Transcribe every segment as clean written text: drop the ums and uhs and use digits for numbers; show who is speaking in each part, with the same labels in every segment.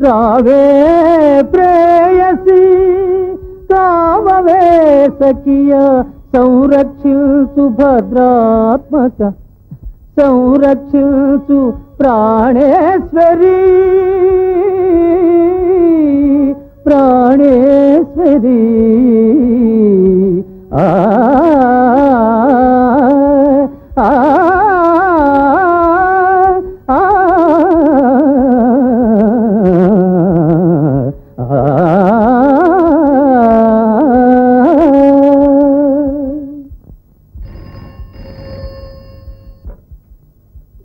Speaker 1: రావే ప్రేయసి కావవే సఖియ సంరక్షించు భద్రాత్మక సంరక్షించు ప్రాణేశ్వరి ప్రాణేశ్వరి ఆ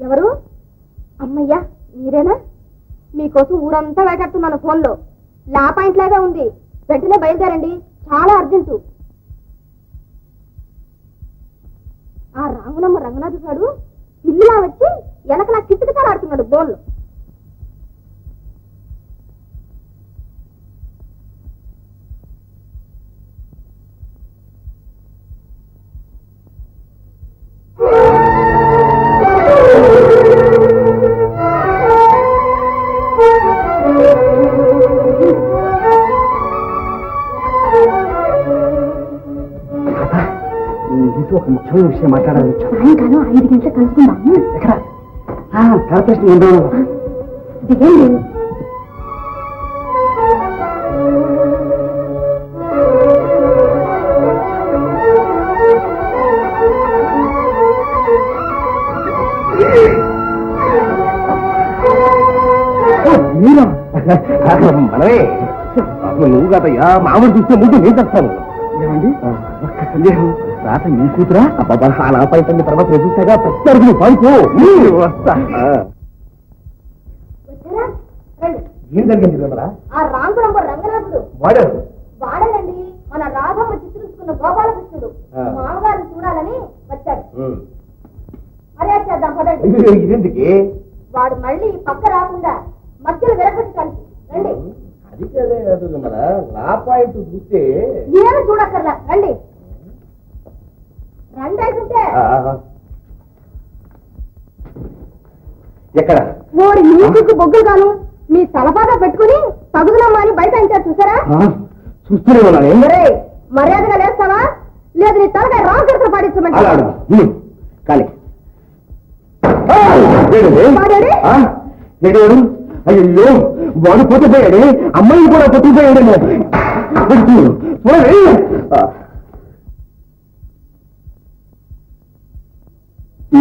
Speaker 2: ఎవరు? అమ్మయ్యా, మీరేనా? మీకోసం ఊరంతా వేటాడుతున్నాను ఫోన్లో. లా పాయింట్ లాగా ఉంది, వెంటనే బయలుదేరండి, చాలా అర్జెంటు. ఆ రాంగునమ్మ రంగనాథ్ గారు ఇల్లులా వచ్చి వెనకలా కిటికీసారి ఆడుతున్నాడు బోన్లో.
Speaker 3: ఒక ముఖ్యమైన విషయం మాట్లాడాలి.
Speaker 2: సాయంకాలం 5 గంటలకు కలుసుకుందాము.
Speaker 3: ఎక్కడ? కార్పొరేషన్ ఉండాలి.
Speaker 2: దిగండి.
Speaker 3: మనమే నువ్వు కాదయ్యా, మామూలు చూస్తే ముందు నేను చెప్తాను. ఏమండి సందేహం? రాత నీ కూతురా? అబ్బాబా అలా పైతండి, తర్వాత చూసాగా ప్రతి పైపు వస్తా. ఏం జరిగింది విమలా?
Speaker 2: ఆ రాంగునమ్మ రంగనాథుడు
Speaker 3: వాడారు.
Speaker 2: వాడనండి, మన రాధమ్మ చిత్రించుకున్న గోపాలకృష్ణుడు మామగారిని చూడాలని వచ్చాడు. మరే చేద్దాం పదండి.
Speaker 3: ఇదేందుకే?
Speaker 2: వాడు మళ్ళీ పక్క రాకుండా మధ్యలో విరగొట్టాలి. రండి.
Speaker 3: అది కాదు విమలా, లా పాయింట్ చూస్తే
Speaker 2: ఏమి చూడక్కర్లా, రండి రండి అంటుంటే.
Speaker 3: ఎక్కడ?
Speaker 2: ఓడి నీకు బొగ్గులు గాను మీ తలపాగా పెట్టుకుని తగుదలమ్మా అని బయట అంటారు, చూసారా?
Speaker 3: చూస్తూనే ఉన్నాను.
Speaker 2: మర్యాదగా లేస్తావా లేదు నీ తలకాయ రామకృష్ణ పాటించమంటే.
Speaker 3: కానీ అయ్యో వాడు పొట్టుపోయాడే, అమ్మాయిని కూడా పొట్టుపోయాడే.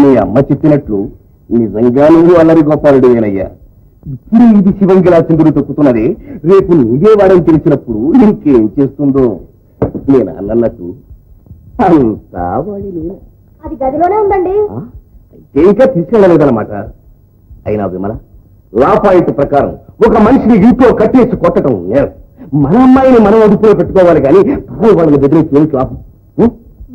Speaker 3: మీ అమ్మ చెప్పినట్లు నిజంగా నువ్వు అల్లరి గోపాలుడు ఏనయ్యా. ఇప్పుడు ఇది శివంగిలా చిందులు తొక్కుతున్నది, రేపు నువ్వే వాడని తెలిసినప్పుడు ఇంకేం చేస్తుందో. నేను అన్నట్టు అంతా వాడి నేను.
Speaker 2: అది గదిలోనే ఉందండి.
Speaker 3: అయితే ఇంకా తీసుకెళ్ళలేదన్నమాట. అయినా విమల, లా పాయింట్ ప్రకారం ఒక మనిషిని ఇంట్లో కట్టేసి కొట్టడం నేరం. మన అమ్మాయిని మనం అదుపులో పెట్టుకోవాలి కానీ వాళ్ళని బెదిరించి ఏమిటి లాభం?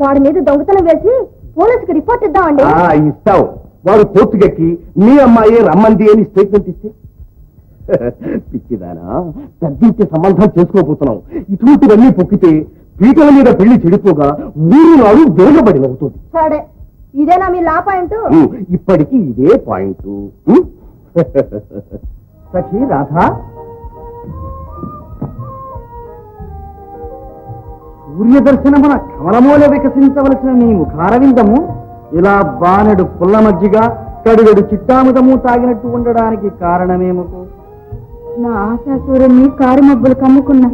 Speaker 2: వాడి మీద దొంగతనం వేసి పోలీసుకి రిపోర్ట్ ఇద్దామండి.
Speaker 3: ఇస్తావు. వాడు కోర్టుకెక్కి మీ అమ్మాయి రమ్మంది అని స్టేట్మెంట్ ఇస్తే పిచ్చిదానా, తగ్గించే సంబంధం చేసుకోబోతున్నాం. ఇటువంటివన్నీ పొక్కితే పీటల మీద పెళ్లి చెడిపోగా ఊరు నాడు వేగబడినవుతుంది.
Speaker 2: సరే, ఇదేనా మీ లా పాయింట్?
Speaker 3: ఇప్పటికీ ఇదే పాయింట్. సఖి రాధా, సూర్యదర్శనమున కమలమూల వికసించవలసిన నీ ముఖారవిందము ఇలా బానెడు పుల్ల మజ్జిగ కడుగడు చిట్టాముదము తాగినట్టు ఉండడానికి కారణమేమకు?
Speaker 2: నా ఆశా సూర్యుని కారు మబ్బులు కమ్ముకున్నా.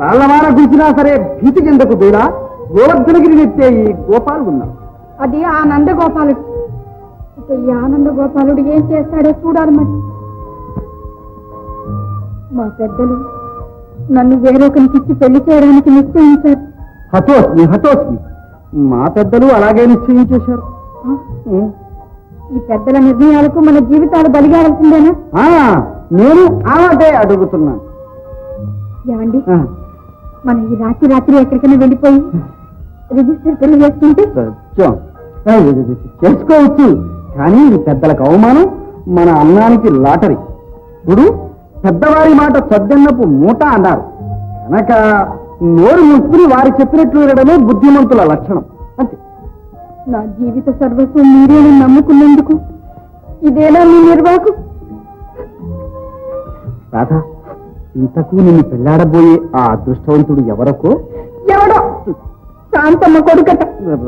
Speaker 3: రాళ్లవాన గుంచినా సరే భీతి చెందకు బేలా, గోవర్ధనగిరి నెత్తే ఈ గోపాలు ఉన్నావు.
Speaker 2: అది ఆనంద గోపాలుడు. ఇక ఈ ఆనంద గోపాలుడు ఏం చేస్తాడో చూడాలి. మరి మా పెద్దలు నన్ను వేరొకరికి ఇచ్చి పెళ్లి చేయడానికి నిశ్చయించారు.
Speaker 3: హతోస్మి హతోస్మి. మా పెద్దలు అలాగే నిశ్చయించేశారు.
Speaker 2: ఈ పెద్దల నిర్ణయాలకు మన జీవితాలు బలిగాల్సిందేనా?
Speaker 3: నేను అలాగే అడుగుతున్నాను.
Speaker 2: ఏమండి, మన ఈ రాత్రి ఎక్కడికైనా వెళ్ళిపోయి రిజిస్టర్ పెళ్లి చేసుకుంటే
Speaker 3: చేసుకోవచ్చు. కానీ ఈ పెద్దలకు అవమానం, మన అన్నానికి లాటరీ. ఇప్పుడు పెద్దవారి మాట సద్దన్నపు మూట అన్నారు కనుక నోరు మూసుకుని వారి చెప్పినట్లు వినడమే బుద్ధిమంతుల లక్షణం. అంతే.
Speaker 2: నా జీవిత సర్వస్వం మీరేనని నమ్ముకున్నందుకు ఇదేనా మీ నిర్వాహకు?
Speaker 1: రాధా, ఇంతకు నిన్ను పెళ్లాడబోయే ఆ అదృష్టవంతుడు ఎవరకో?
Speaker 2: ఎవడో శాంతమ్మ కొడుకట.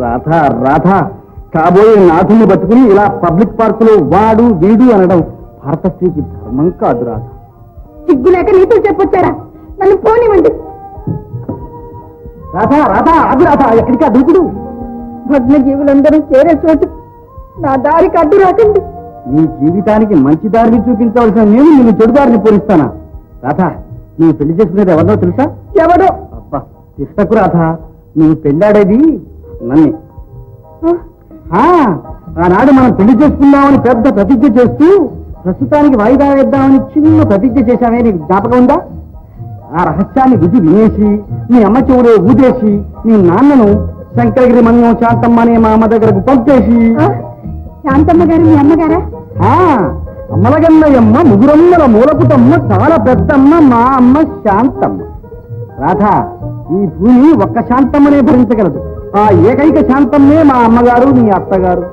Speaker 1: రాధా రాధా, కాబోయే నాథుని బతుకుని ఇలా పబ్లిక్ పార్కులో వాడు వీడు అనడం భారత స్త్రీకి ధర్మం కాదు రాధా.
Speaker 2: సిగ్గులేక నీతో చెప్పొచ్చారా? నన్ను పోనివ్వండి.
Speaker 1: రాధా రాధా, అది రాధా, ఎక్కడికా దూకుడు?
Speaker 2: భగ్న జీవులందరూ చేరే చోటు నా దారికి అడ్డు రాకండి.
Speaker 1: నీ జీవితానికి మంచి దారిని చూపించవలసిన నేను నిన్ను చెడు దారిని పోలిస్తానా? రాధా, నువ్వు పెళ్లి చేసుకునేది ఎవరినో తెలుసా?
Speaker 2: ఎవడో?
Speaker 1: అబ్బా తిష్టకు రాధా, నువ్వు పెళ్ళాడేది నన్నే. ఆనాడు మనం పెళ్లి చేసుకుందామని పెద్ద ప్రతిజ్ఞ చేస్తూ ప్రస్తుతానికి వాయిదా వేద్దామని చిన్న ప్రతిజ్ఞ చేశామే, నీకు జ్ఞాపకం ఉందా? ఆ రహస్యాన్ని విధి వినేసి మీ అమ్మ చెవులో ఊదేసి మీ నాన్నను శంకరగిరి మన్యం శాంతమ్మ అనే మా అమ్మ దగ్గరకు పంపేసి.
Speaker 2: శాంతమ్మ గారు మీ అమ్మగారా?
Speaker 1: అమ్మలగన్నయమ్మ ముగురమ్మల మూలపుటమ్మ చాలా పెద్దమ్మ మా అమ్మ శాంతమ్మ. రాధా, ఈ భూమి ఒక్క శాంతమ్మనే భరించగలదు. ఆ ఏకైక శాంతమ్మే మా అమ్మగారు, మీ అత్తగారు.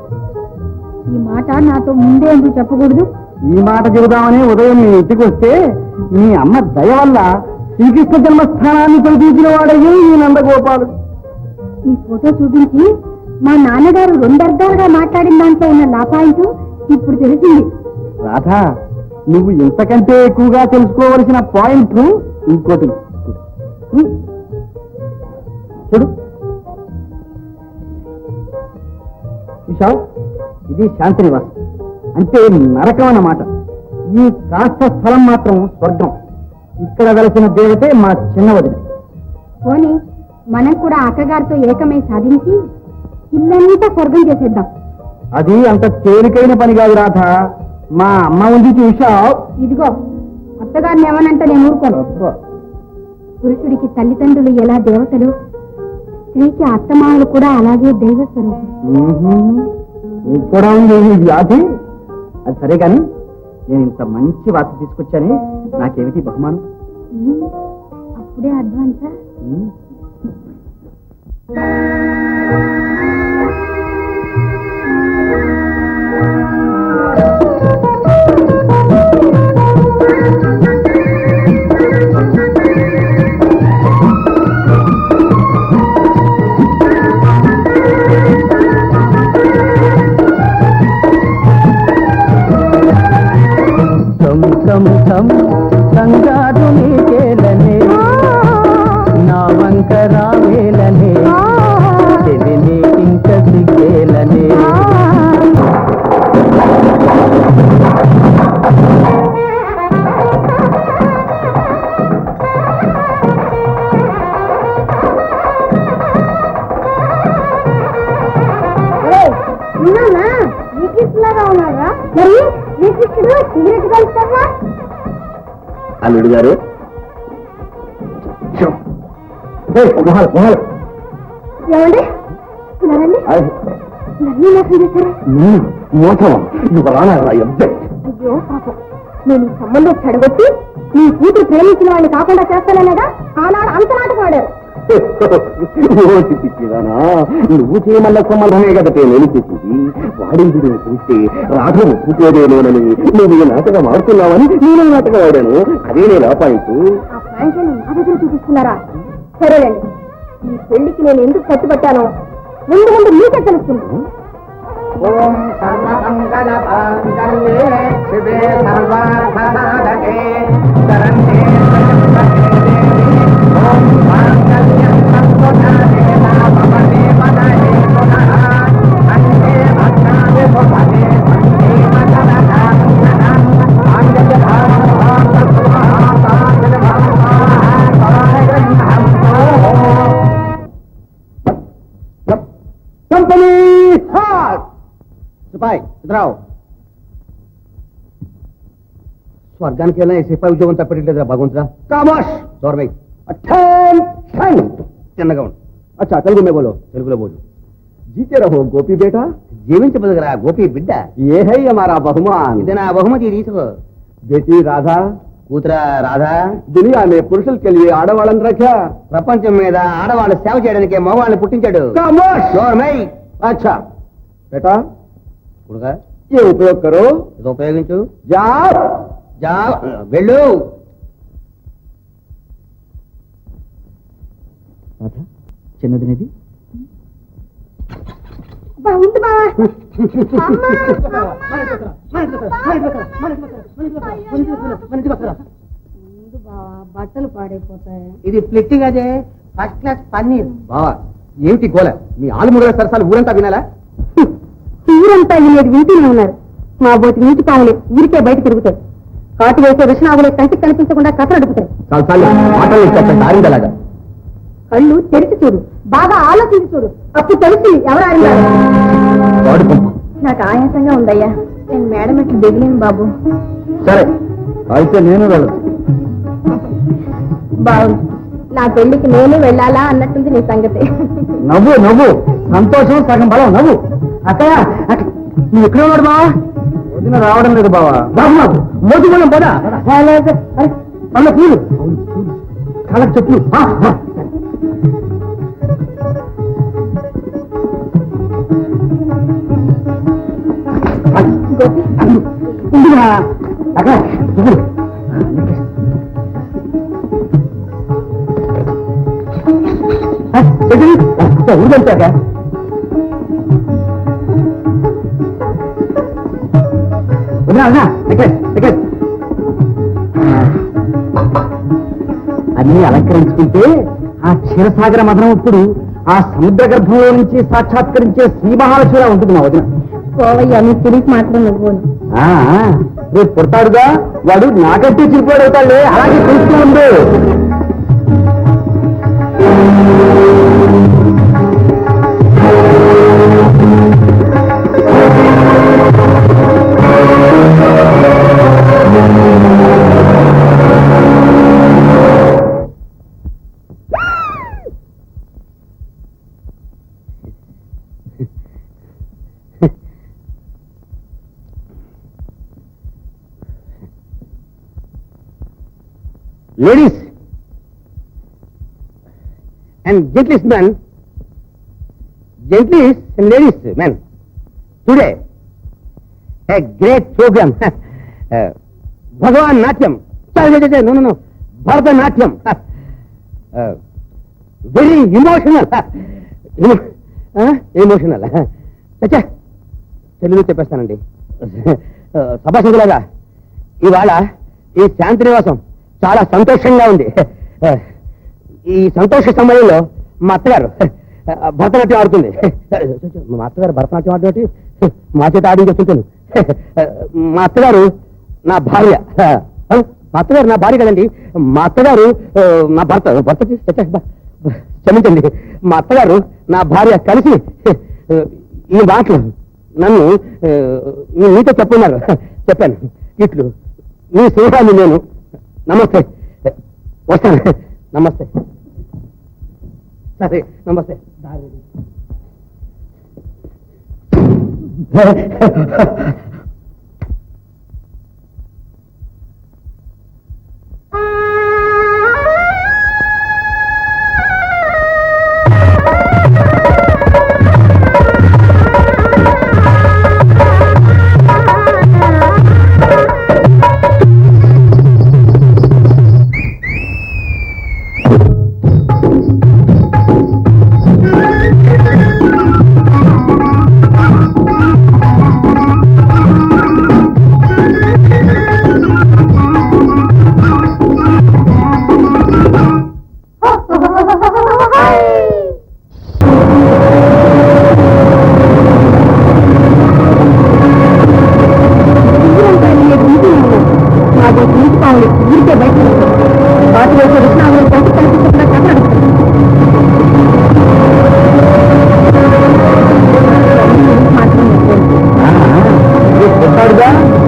Speaker 2: ఈ మాట నాతో ముందే ఎందుకు చెప్పకూడదు?
Speaker 1: ఈ మాట చెబుదామనే ఉదయం మీ ఇంటికి వస్తే మీ అమ్మ దయ వల్ల శ్రీకృష్ణ జన్మస్థానాన్ని తొలగించిన వాడయ్యే ఈ నందగోపాలుడు.
Speaker 2: మీ ఫోటో చూపించి మా నాన్నగారు రెండర్థాలుగా మాట్లాడిన దాంట్లో ఉన్న లాపాయింటు ఇప్పుడు తెలిసింది.
Speaker 1: రాధా, నువ్వు ఇంతకంటే ఎక్కువగా తెలుసుకోవలసిన పాయింట్ ఇంకోటి. చూడు, చూశావు, ఇది శాంతినివాసం అంటే నరకం అన్నమాట. ఈ కాస్త స్థలం మాత్రం స్వర్గం. ఇక్కడ వెలసిన దేవతే మా చిన్న వదిన.
Speaker 2: పోనీ మనం కూడా అక్కగారితో ఏకమై సాధించి ఇల్లంతా స్వర్గం చేసేద్దాం.
Speaker 1: అది అంత తేలికైన పని కాదు రాధా. మా అమ్మ ఉంది చూశావు.
Speaker 2: ఇదిగో అత్తగారిని ఏమనంటే నేను ఊరుకోను. పురుషుడికి తల్లిదండ్రులు ఎలా దేవతలు, స్త్రీకి అత్తమామలు కూడా అలాగే దైవ స్వరూపం.
Speaker 1: నీకు కూడా ఉంది ఈ వ్యాధి. అది సరే కాని నేను ఇంత మంచి వార్త తీసుకొచ్చానే, నాకేమిటి బహుమానం?
Speaker 2: అప్పుడే అడ్వాన్సా?
Speaker 1: సంగాడు నీకేలనే నా వంక రావేలనే తెలిని ఇంక సిగ్గేలనే.
Speaker 2: శ్రీకృష్ణులాగా ఉన్నారా? మరి శ్రీకృష్ణుడు సిగరెట్ కలుస్తారా?
Speaker 3: అల్లుడు గారు,
Speaker 2: ఏమండి నన్ను మోసం చేశారా? అయ్యో పాపం, నేను ఈ సంబంధం చెడగొట్టి నీ కూతురు ప్రేమించిన వాడిని కాకుండా చేస్తానన్నాడా? ఆనాడు అంత నాటకం ఆడారు.
Speaker 3: నువ్వు చేయమన్న సంబంధమే కదా నేను చేసింది. వాడింది చూస్తే రాధ ఒప్పుకోదేమోనని నువ్వు ఈ నాటకం ఆడుతున్నావని నేను నాటకం ఆడాను. అదే నేను ఆ పాయింట్.
Speaker 2: ఆ పాయింట్లను నా దగ్గర చూపిస్తున్నారా? సరేనండి, ఈ పెళ్లికి నేను ఎందుకు కట్టుబట్టానో ముందు ముందు మీకే తెలుస్తుంది.
Speaker 1: ఓం సర్వమంగళ మాంగళ్యే శివే సర్వార్థసాధకే శరణ్యే త్రయంబకే ఓం మాంగళ్యం సంతునానే నామవనే మదనే పునః అంతే భద్రాది శుభదే వందే మదనదానం మాంగళ్య భావం తత్వాసాగర భావం పరాగణం కంపెనీ హాట్ సిపాయి ఇద్దరావు. స్వర్గానికి వెళ్ళిన ఈ సిపాయి ఉద్యోగం తప్పట్లేదురా భగవంతురా. కామాష్ దూరమై చిన్నగా ఉండు. అచ్చా తెలుగు మే బోలో, తెలుగులో బోలు. జీతే రహో గోపి బేటా, జీవించబోదుగరా గోపి బిడ్డ. ఏ హై హమారా బహుమాన్, ఇదే నా బహుమతి తీసుకో. బేటీ రాధా, కూతురా రాధా, దునియా మే పురుషులకి వెళ్ళి ఆడవాళ్ళని రక్షా. ప్రపంచం మీద ఆడవాళ్ళు సేవ చేయడానికి మగవాళ్ళని పుట్టించాడు. అచ్చా బేటా ఏ ఉపయోగ కరో, ఇది ఉపయోగించు. జా జా వెళ్ళు, చిన్నదినది
Speaker 2: బాగుంది బావా. బట్టలు పాడైపోతాయి.
Speaker 1: ఇది ఫ్లిట్టింగ్ అదే ఫస్ట్ క్లాస్ పన్నీర్. బావా ఏమిటి గోల? మీ ఆలుమూగల సరసాలు ఊరంతా వినాలా?
Speaker 2: ఊరంతా వినేది వింటూనే ఉన్నారు. మా బోటి నీటి పాములే ఊరికే బయట తిరుగుతాయి. కాటు వేసే విషనాగులే కంటికి కనిపించకుండా కథ అడుగుతాయి.
Speaker 1: దారిందలాగా
Speaker 2: కళ్ళు తెరిచి చూడు, బాగా ఆలోచించి చూడు, అప్పుడు తెలిసి ఎవరు ఆడినారు. నాకు ఆయాసంగా ఉందయ్యా, నేను మేడం ఎట్లు దిగలేను బాబు.
Speaker 1: సరే అయితే నేను వెళ్ళను.
Speaker 2: బాగుంది, నా పెళ్లికి నేనే వెళ్ళాలా అన్నట్టుంది నీ సంగతి.
Speaker 1: నవ్వు నవ్వు, సంతోషం సగం బలం. నవ్వు. అక్కయ్య నువ్వు ఎక్కడ ఉన్నాడు బావా? వదిన రావడం లేదు బావా. బాబు నాకు మోతుకున్నాం పదా అన్న పూలు కళ్ళకు చెట్లు. అక్కడ ఊరంతాక అన్ని అలంకరించుకుంటే ఆ క్షీరసాగర మదనం ఇప్పుడు ఆ సముద్ర గర్భంలో నుంచి సాక్షాత్కరించే శ్రీ మహాలక్ష్మిలా ఉంటుంది మా వదిన.
Speaker 2: పోవయ్యా, నీ తిరిగి మాత్రం నువ్వు.
Speaker 1: రేపు పుడతాడుగా వాడు నాకంటే చిరిపోయాడు అవుతాడు. అలాగే చూస్తూ ఉండు. Ladies and gentlemen, today a great program, Bhagavan Natyam, no, Bharatanatyam, very emotional, Telugu చెప్పేస్తానండి. సభాసదులాగా ఇవాళ ఈ శాంతి నివాసం చాలా సంతోషంగా ఉంది. ఈ సంతోష సమయంలో మా అత్తగారు భరతనాట్యం ఆడుతుంది. మా అత్తగారు భరతనాట్యం ఆడేటి మా చేత ఆడించుకుంటాను. మా అత్తగారు నా భార్య. మా అత్తగారు నా భార్య కదండి. మా అత్తగారు నా భర్త క్షమించండి. మా అత్తగారు నా భార్య కలిసి ఈ మాటలు నన్ను మీతో చెప్పున్నారు. చెప్పాను. ఇట్లు మీ సింహాన్ని నేను. నమస్తే, వస్తాను. నమస్తే. సరే నమస్తే.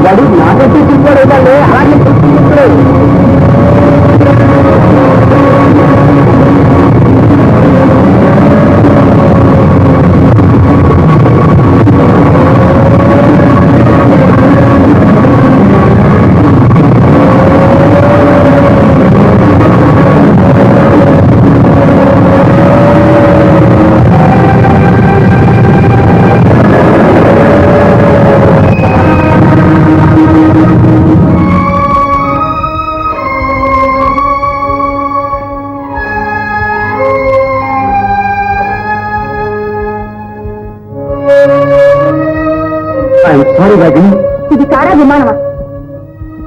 Speaker 1: వాడు నాకంటే చెప్పాడు. అలాగే
Speaker 3: ఎవరు రాగిణి?
Speaker 2: ఇది కారా విమానమా?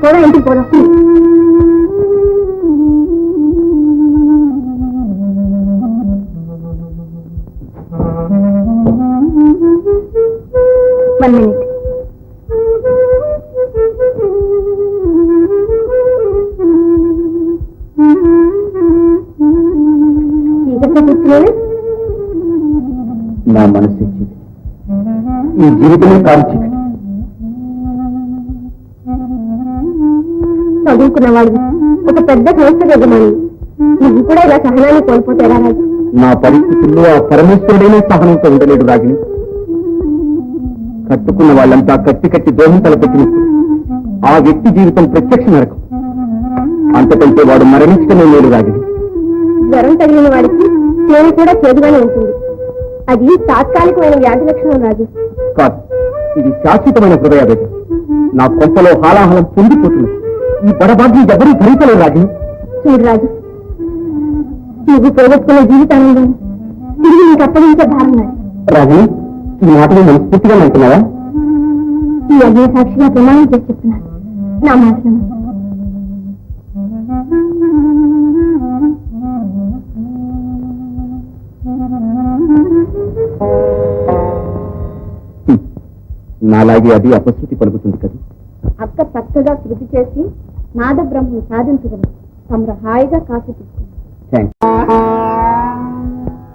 Speaker 2: పోదా ఇంటికి పోదాం. One minute. చీకట్లో కూర్చున్నాను.
Speaker 3: నా మనసు చీకటి, ఈ జీవితమే కాదు చీకటి.
Speaker 2: చదువుకున్న వాళ్ళు ఒక పెద్ద సంస్థ యజమాని, నువ్వు కూడా ఇలా సహనాన్ని కోల్పోతారా రాజు?
Speaker 3: నా పరిస్థితుల్లో ఆ పరమేశ్వరుడైనా సహనంతో ఉండలేడు రాగిణి. కట్టుకున్న వాళ్ళంతా కట్టి కట్టి దోహం తలపెట్టినప్పుడు ఆ వ్యక్తి జీవితం ప్రత్యక్ష నరకం. అంతకంటే వాడు మరణించడమే లేడు రాగిణి.
Speaker 2: జ్వరం తగిలిన వాడికి తేనె కూడా చేదుగానే ఉంటుంది. అది తాత్కాలికమైన వ్యాధి లక్షణం రాజు.
Speaker 3: కాదు, ఇది శాశ్వతమైన హృదయావేద. నా కొంపలో హాలాహలం పొందిపోతుంది. ఈ బడబాగ్ని ఎవరూ భరించలేరు రాగిణి.
Speaker 2: చూడు రాజు, నువ్వు పోగొట్టుకున్న జీవితానంలో తిరిగి నీకు అప్పగించే భారం నాది.
Speaker 3: రాగిణి, ఈ మాటలు మనస్ఫూర్తిగా అంటున్నావా?
Speaker 2: ఈ అగ్ని సాక్షిగా ప్రమాణం చేసి చెప్తున్నాను. నా మాటలు
Speaker 3: నాలాగే అది అపశృతి పలుకుతుంది కదా.
Speaker 2: అక్క చక్కగా శృతి చేసి నాద బ్రహ్మను సాధించగలరు. తమరు హాయిగా కాఫీ తీసుకుంటారు.
Speaker 3: థ్యాంక్స్.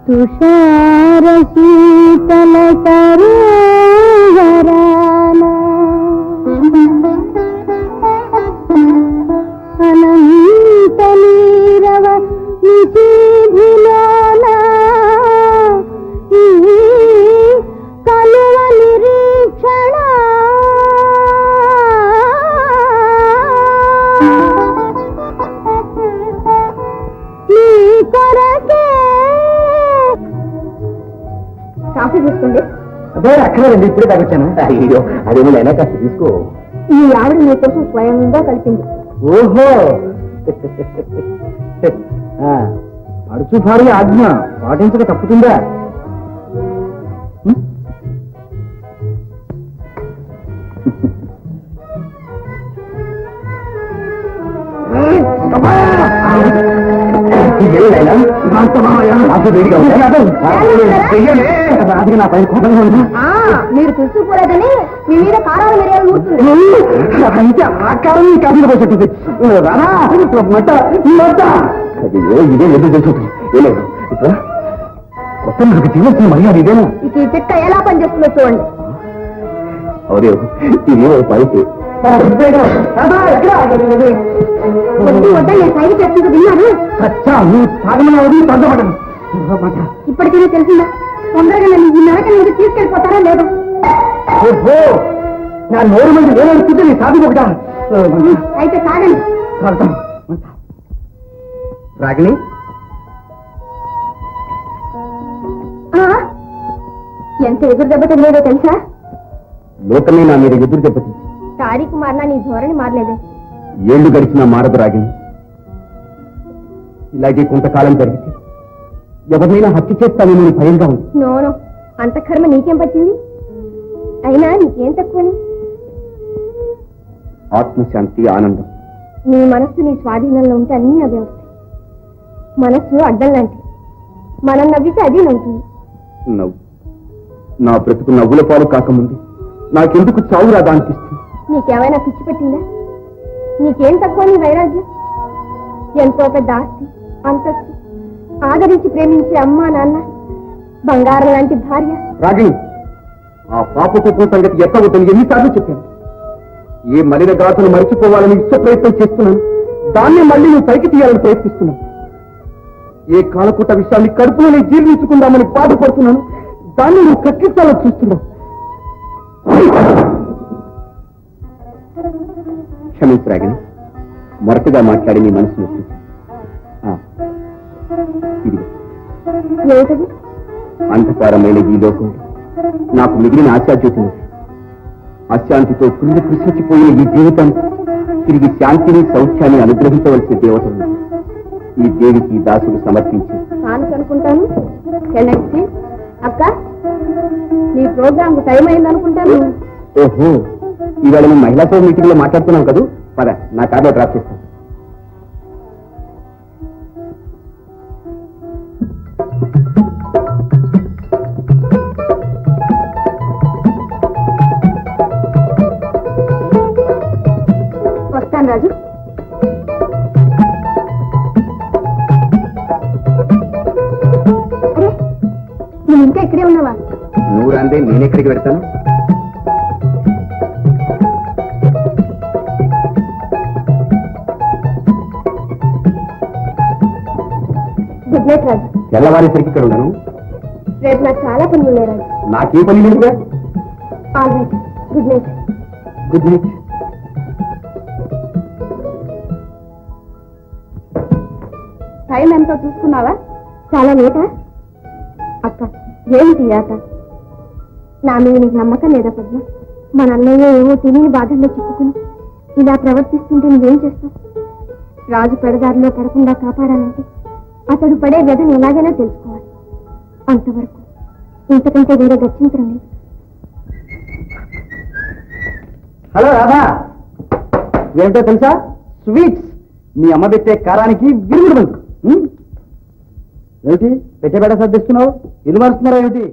Speaker 2: తుషార శీతల సరోవరాన అనంత నీరవ నిశీధిలోన ఈ కలువ నిరీక్షణ నీ కొరకే. కాఫీ తీసుకోండి.
Speaker 3: అదే అక్కర్లేదండి, ఇప్పుడే తాగొచ్చాను. అయ్యో అదేమో అయినా కాస్త తీసుకో.
Speaker 2: ఈ ఆవిడ మీకోసం స్వయంగా కలిపింది.
Speaker 3: ఓహో, అడుచు భార్య ఆజ్ఞ పాటించక తప్పుతుందా? నా పైన కోపంగా ఉంది.
Speaker 2: మీరు చూసుకోలేదని మీ మీద కారాలు మిరియాలు నూరుతుంది.
Speaker 3: అయితే ఆ కారం ఈ కాఫీలో పోసేట్టుంది. రానా మట్ట మట్ట ఇదే ఎదురు తెలుసుకుంటుంది. ఏలేదు ఇప్పుడు కొత్త మీకు జీవించిన మర్యాద ఇదేనా?
Speaker 2: ఇక ఈ చెక్క ఎలా పనిచేస్తుందో చూడండి.
Speaker 3: అవునే, ఇది పైకి
Speaker 2: వద్దు వద్ద నేను సైడ్ చెప్తుంది విన్నాను. ఇప్పటికైనా తెలిసిందా? తొందరగా నన్ను ఈ నరక నుంచి తీసుకెళ్ళిపోతారా లేదా?
Speaker 3: ఓహో, నా నోరు మంది వేలాడుతుంటే నీ సాధి ఒకటా?
Speaker 2: అయితే సాగండి.
Speaker 3: రాగిణి,
Speaker 2: ఎంత ఎదురు దెబ్బ తగిలేదో తెలుసా?
Speaker 3: లోకమే నా మీద ఎదురు దెబ్బతింది.
Speaker 2: తారీఖు మారినా నీ ధోరణి మారలేదే.
Speaker 3: ఏళ్లు గడిచినా మారదు రాగిణి. ఇలాగే కొంతకాలం జరిగితే ఎవరినైనా హత్య చేస్తానేమో భయంగా ఉంది.
Speaker 2: నోనో, అంత కర్మ నీకేం పట్టింది? అయినా నీకేం తక్కువని?
Speaker 3: ఆత్మశాంతి, ఆనందం.
Speaker 2: నీ మనస్సు నీ స్వాధీనంలో ఉంటే అన్నీ అవే వస్తాయి. మనస్సు అడ్డం లాంటిది. మనం నవ్వితే అది నవ్వుతుంది.
Speaker 3: నవ్వు నా బ్రతుకు నవ్వుల పాలు కాకముంది నాకెందుకు చావు రాదా అనిపిస్తుంది.
Speaker 2: నీకేమైనా పిచ్చి పెట్టిందా? నీకేం తక్కువ నీ వైరాగ్యం? ఎంతో పెద్ద ఆస్తి, అంతస్తు, ఆదరించి ప్రేమించే అమ్మా నాన్న, బంగారం లాంటి భార్య.
Speaker 3: రాగిణి, ఆ పాప కుటుంబ సంగతి ఎత్తవద్దని ఎన్నిసార్లు చెప్పాను. ఏ మలిన గాథను మరిచిపోవాలని ఇష్ట ప్రయత్నం చేస్తున్నాను. దాన్ని మళ్ళీ నువ్వు పైకి తీయాలని ప్రయత్నిస్తున్నాను. ఏ కాలకూట విషయాన్ని కడుపులోనే జీర్ణించుకుందామని బాధపడుతున్నాను. దాన్ని నువ్వు కక్కించాలని చూస్తున్నావు. క్షమించు రాగిణి, మొరటుగా మాట్లాడి నీ మనసు నొప్పించి.
Speaker 2: ఏమిటది?
Speaker 3: అంధకారమైన ఈ లోకంలో నాకు మిగిలిన ఆశాజ్యోతిని, అశాంతితో కృంగి కృషించిపోయిన ఈ జీవితం తిరిగి శాంతిని, సౌఖ్యాన్ని అనుగ్రహించవలసిన దేవతలు ఈ దేవికి దాసుడు సమర్పించి.
Speaker 2: తాను కనుకుంటాను. అక్క, నీ ప్రోగ్రామ్ టైం అయింది అనుకుంటాను.
Speaker 3: ఓహో,
Speaker 1: ఇవాళ మేము మహిళా సభ మీటింగ్ లో మాట్లాడుతున్నాం కదా, పద నా కార్లో డ్రాప్ చేస్తాను.
Speaker 2: వస్తాను రాజు. అరే, నువ్వు ఇంకా ఇక్కడే ఉన్నావా?
Speaker 1: నువ్వు రాందే నేను ఎక్కడికి వెళ్తాను?
Speaker 2: గుడ్ నైట్ రాజు.
Speaker 1: తెల్లవారేసరికి ఇక్కడ ఉన్నాను.
Speaker 2: రేపు నాకు చాలా పనులు ఉన్నాయి రాజు.
Speaker 1: నాకే పని లేదుగా.
Speaker 2: All right, good night.
Speaker 1: Good night.
Speaker 2: Time ఎంతో చూసుకున్నావా? చాలా లేటా? అక్క, ఏమిటి ఆట? నా మీద నీకు నమ్మకం లేదా పద్మ? మన అన్నయ్య ఏవో తెలియని బాధల్లో చిక్కుకుని ఇలా ప్రవర్తిస్తుంటే నువ్వేం చేస్తావు? రాజు పెడదారిలో పడకుండా కాపాడాలంటే అతడు పడే వ్యధను ఎలాగైనా తెలుసుకోవాలి. అంతవరకు ఇంతకంటే వేరే గచ్చింతరం లేదు.
Speaker 1: హలో రాధా, ఏమిటో తెలుసా? స్వీట్స్. మీ అమ్మ పెట్టే కారానికి విరుగుడు బంధు. ఏమిటి పెట్టబెడ సర్దిస్తున్నావు? ఇల్లు మారుస్తున్నారా ఏమిటి?